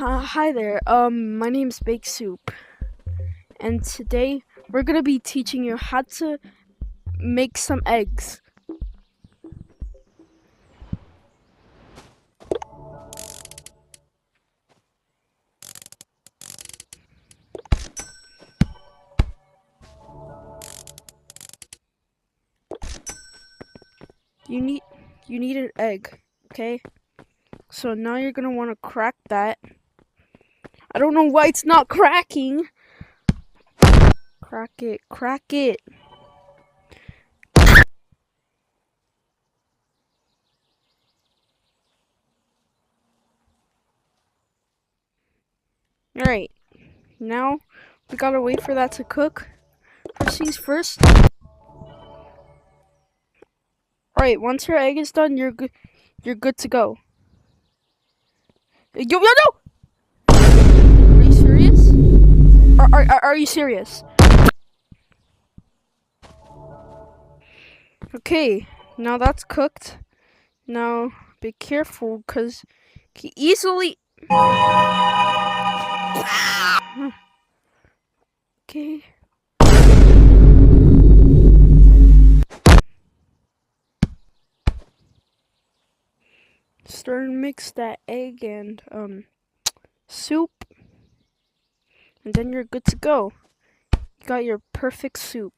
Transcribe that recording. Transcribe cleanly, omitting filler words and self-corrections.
Hi there. My name's Bake Soup, and today we're gonna be teaching you how to make some eggs. You need an egg, okay? So now you're gonna want to crack that. I don't know why it's not cracking. Crack it, crack it. All right. Now we gotta wait for that to cook. First things first. All right. Once your egg is done, you're good. You're good to go. Yo, yo, yo! Are you serious? Are you serious? Okay, now that's cooked. Now be careful, cause he easily. Okay. Start to mix that egg and soup, and then you're good to go. You got your perfect soup.